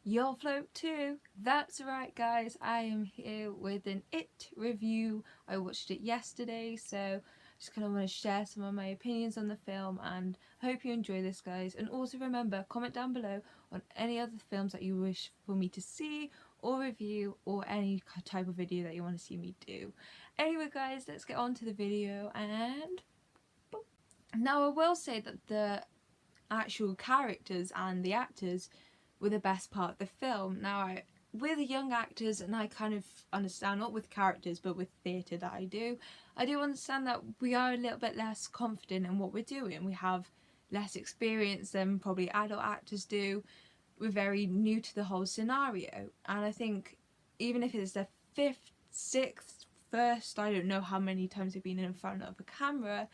You'll float too. That's right, guys. I am here with an It review. I watched it yesterday, so just kind of want to share some of my opinions on the film, and I hope you enjoy this, guys. And also remember, comment down below on any other films that you wish for me to see or review, or any type of video that you want to see me do. Anyway, guys, let's get on to the video. And now I will say that the actual characters and the actors were the best part of the film. Now, with young actors, and I kind of understand, not with characters but with theatre that I do understand that we are a little bit less confident in what we're doing. We have less experience than probably adult actors do. We're very new to the whole scenario, and I think even if it's their fifth, sixth, first, I don't know how many times they've been in front of a camera,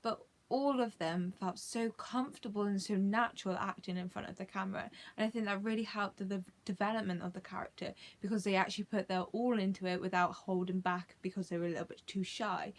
but all of them felt so comfortable and so natural acting in front of the camera, and I think that really helped the development of the character, because they actually put their all into it without holding back because they were a little bit too shy.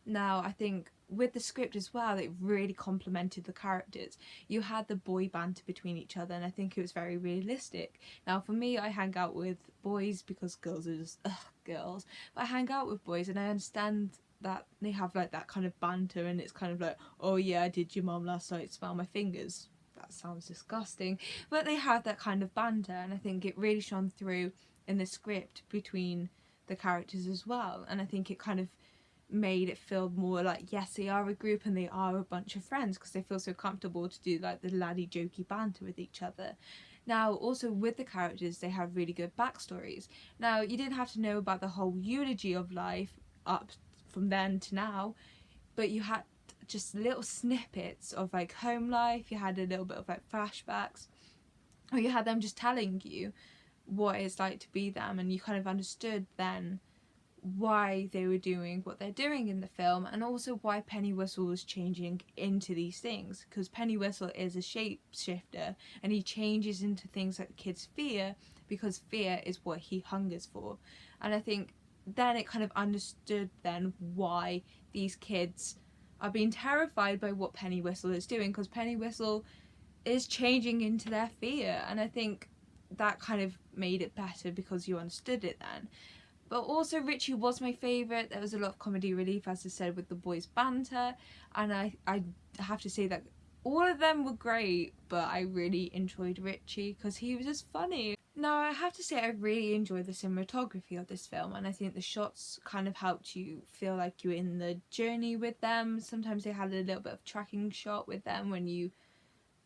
Now, I think with the script as well, it really complemented the characters. You had the boy banter between each other, and I think it was very realistic. Now, for me, I hang out with boys because girls are just girls, but I hang out with boys, and I understand that they have like that kind of banter, and it's kind of like, oh yeah, I did your mum last night smell my fingers. That sounds disgusting, but they have that kind of banter, and I think it really shone through in the script between the characters as well. And I think it kind of made it feel more like, yes, they are a group and they are a bunch of friends, because they feel so comfortable to do like the laddie jokey banter with each other. Now, also with the characters, they have really good backstories. Now, you didn't have to know about the whole eulogy of life up from then to now, but you had just little snippets of like home life. You had a little bit of like flashbacks, or you had them just telling you what it's like to be them, and you kind of understood then why they were doing what they're doing in the film, and also why Penny Whistle was changing into these things, because Penny Whistle is a shapeshifter, and he changes into things that kids fear because fear is what he hungers for. And I think then it kind of understood then why these kids are being terrified by what Penny Whistle is doing, because Penny Whistle is changing into their fear, and I think that kind of made it better because you understood it then. But also Richie was my favourite. There was a lot of comedy relief, as I said, with the boys' banter, and I have to say that all of them were great, but I really enjoyed Richie because he was just funny. Now, I have to say I really enjoyed the cinematography of this film, and I think the shots kind of helped you feel like you were in the journey with them. Sometimes they had a little bit of tracking shot with them when you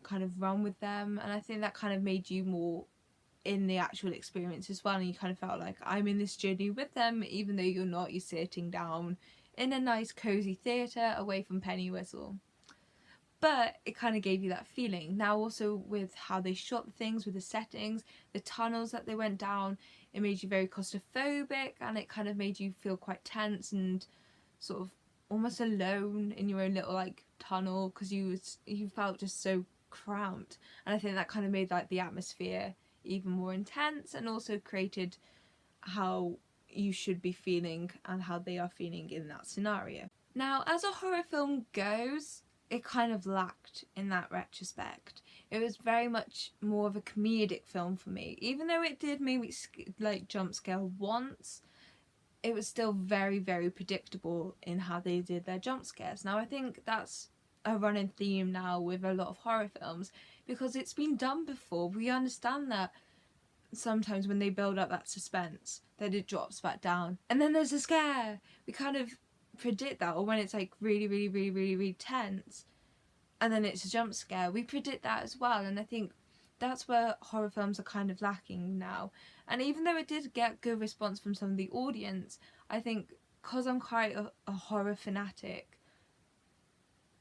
kind of run with them, and I think that kind of made you more in the actual experience as well, and you kind of felt like, I'm in this journey with them, even though you're not. You're sitting down in a nice cozy theatre away from Penny Whistle, but it kind of gave you that feeling. Now, also with how they shot the things, with the settings, the tunnels that they went down, it made you very claustrophobic, and it kind of made you feel quite tense and sort of almost alone in your own little like tunnel, because you felt just so cramped. And I think that kind of made like the atmosphere even more intense, and also created how you should be feeling and how they are feeling in that scenario. Now, as a horror film goes, it kind of lacked in that retrospect. It was very much more of a comedic film for me. Even though it did maybe like jump scare once, it was still very, very predictable in how they did their jump scares. Now, I think that's a running theme now with a lot of horror films, because it's been done before. We understand that sometimes when they build up that suspense, that it drops back down and then there's a scare. We kind of predict that. Or when it's like really, really, really, really, really tense and then it's a jump scare, we predict that as well. And I think that's where horror films are kind of lacking now. And even though it did get good response from some of the audience, I think because I'm quite a horror fanatic,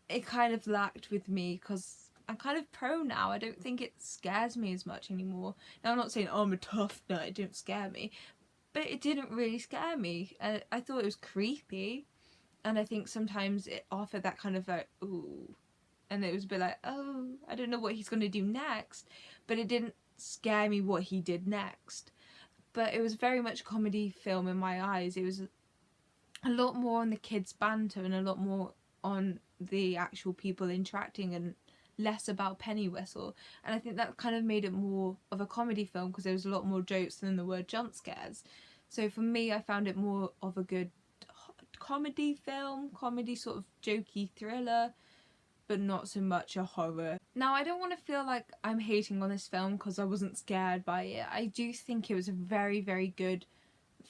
it kind of lacked with me, because I'm kind of pro now. I don't think it scares me as much anymore. Now, I'm not saying, oh, I'm a tough nut, it didn't scare me, but it didn't really scare me. I thought it was creepy, and I think sometimes it offered that kind of like, ooh, and it was a bit like, oh, I don't know what he's going to do next, but it didn't scare me what he did next. But it was very much a comedy film in my eyes. It was a lot more on the kids' banter and a lot more on the actual people interacting and less about penny whistle, and I think that kind of made it more of a comedy film because there was a lot more jokes than there were jump scares. So for me, I found it more of a good comedy film, comedy sort of jokey thriller, but not so much a horror. Now, I don't want to feel like I'm hating on this film because I wasn't scared by it. I do think it was a very, very good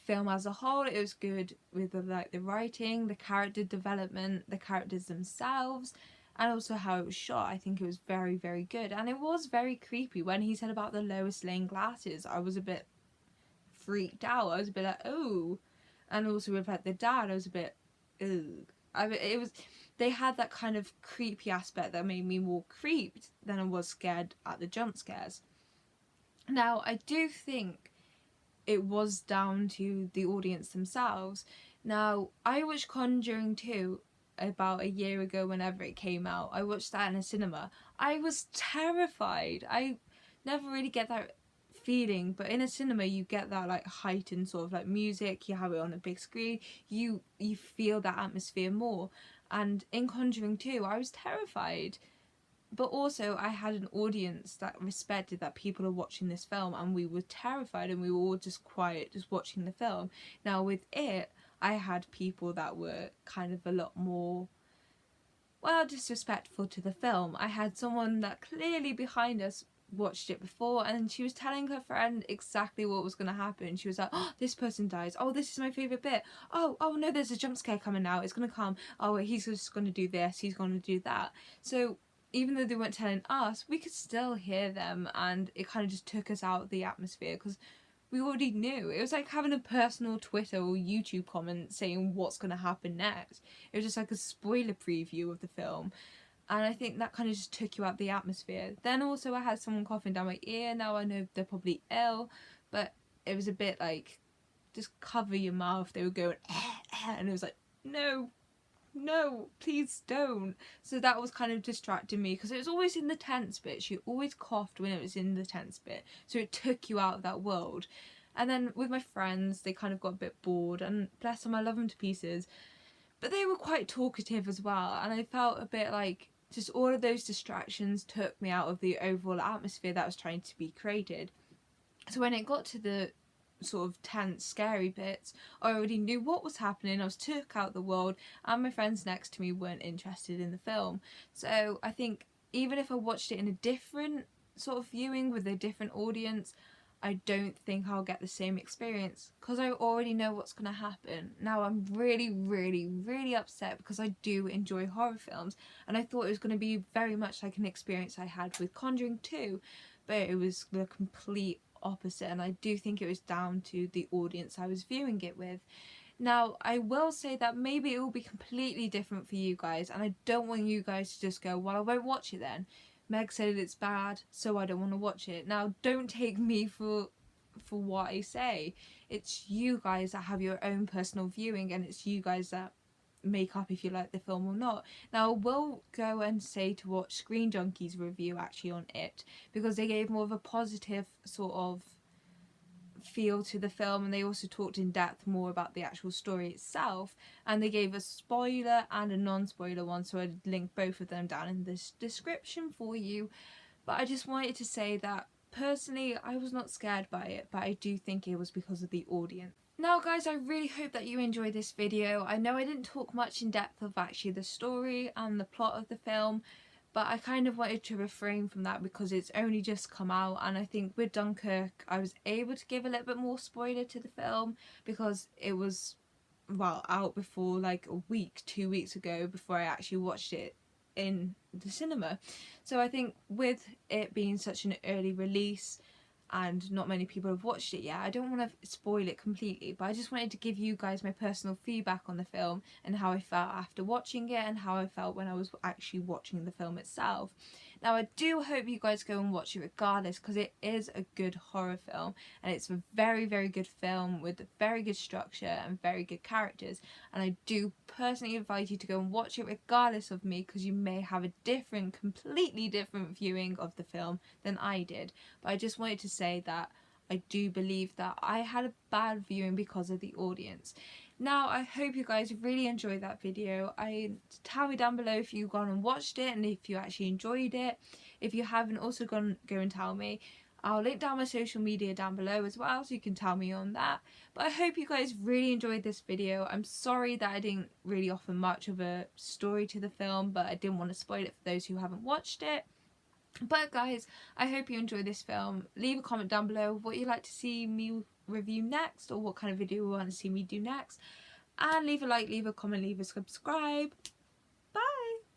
film as a whole. It was good with the writing, the character development, the characters themselves, and also how it was shot. I think it was very, very good, and it was very creepy. When he said about the Lois Lane glasses, I was a bit freaked out. I was a bit like, oh, and also with like the dad, I was a bit, ugh. It was, they had that kind of creepy aspect that made me more creeped than I was scared at the jump scares. Now, I do think it was down to the audience themselves. Now, I watched Conjuring 2 about a year ago whenever it came out. I watched that in a cinema. I was terrified. I never really get that feeling, but in a cinema you get that like heightened sort of like music, you have it on a big screen, you feel that atmosphere more. And in Conjuring 2 I was terrified, but also I had an audience that respected that people are watching this film, and we were terrified and we were all just quiet, just watching the film. Now with it, I had people that were kind of a lot more, well, disrespectful to the film. I had someone that clearly behind us watched it before, and she was telling her friend exactly what was going to happen. She was like, oh, this person dies, oh, this is my favourite bit, oh no, there's a jump scare coming now, it's going to come, oh, he's just going to do this, he's going to do that. So even though they weren't telling us, we could still hear them, and it kind of just took us out of the atmosphere because we already knew. It was like having a personal Twitter or YouTube comment saying what's going to happen next. It was just like a spoiler preview of the film. And I think that kind of just took you out the atmosphere. Then also I had someone coughing down my ear. Now I know they're probably ill, but it was a bit like, just cover your mouth. They were going, and it was like, no, please don't. So that was kind of distracting me because it was always in the tense bit. She always coughed when it was in the tense bit. So it took you out of that world. And then with my friends, they kind of got a bit bored, and bless them, I love them to pieces. But they were quite talkative as well, and I felt a bit like just all of those distractions took me out of the overall atmosphere that was trying to be created. So when it got to the sort of tense, scary bits, I already knew what was happening. I was took out the world, and my friends next to me weren't interested in the film. So I think even if I watched it in a different sort of viewing with a different audience, I don't think I'll get the same experience because I already know what's going to happen. Now I'm really, really, really upset because I do enjoy horror films, and I thought it was going to be very much like an experience I had with Conjuring 2, but it was the complete opposite, and I do think it was down to the audience I was viewing it with. Now, I will say that maybe it will be completely different for you guys, and I don't want you guys to just go, well, I won't watch it then. Meg said it's bad, so I don't want to watch it. Now, don't take me for what I say. It's you guys that have your own personal viewing, and it's you guys that make up if you like the film or not. Now, I will go and say to watch Screen Junkies review actually on it, because they gave more of a positive sort of feel to the film, and they also talked in depth more about the actual story itself, and they gave a spoiler and a non-spoiler one, so I'd link both of them down in this description for you. But I just wanted to say that personally I was not scared by it, but I do think it was because of the audience. Now guys, I really hope that you enjoyed this video. I know I didn't talk much in depth of actually the story and the plot of the film, but I kind of wanted to refrain from that because it's only just come out, and I think with Dunkirk I was able to give a little bit more spoiler to the film because it was, well, out before like a week, 2 weeks ago, before I actually watched it in the cinema. So I think with it being such an early release and not many people have watched it yet, I don't want to spoil it completely, but I just wanted to give you guys my personal feedback on the film and how I felt after watching it and how I felt when I was actually watching the film itself. Now, I do hope you guys go and watch it regardless, because it is a good horror film, and it's a very, very good film with very good structure and very good characters, and I do personally advise you to go and watch it regardless of me, because you may have a different, completely different viewing of the film than I did. But I just wanted to say that I do believe that I had a bad viewing because of the audience. Now, I hope you guys really enjoyed that video. Tell me down below if you've gone and watched it and if you actually enjoyed it. If you haven't, also go and tell me. I'll link down my social media down below as well, so you can tell me on that. But I hope you guys really enjoyed this video. I'm sorry that I didn't really offer much of a story to the film, but I didn't want to spoil it for those who haven't watched it. But guys, I hope you enjoy this film. Leave a comment down below what you'd like to see me review next, or what kind of video you want to see me do next. And leave a like, leave a comment, leave a subscribe.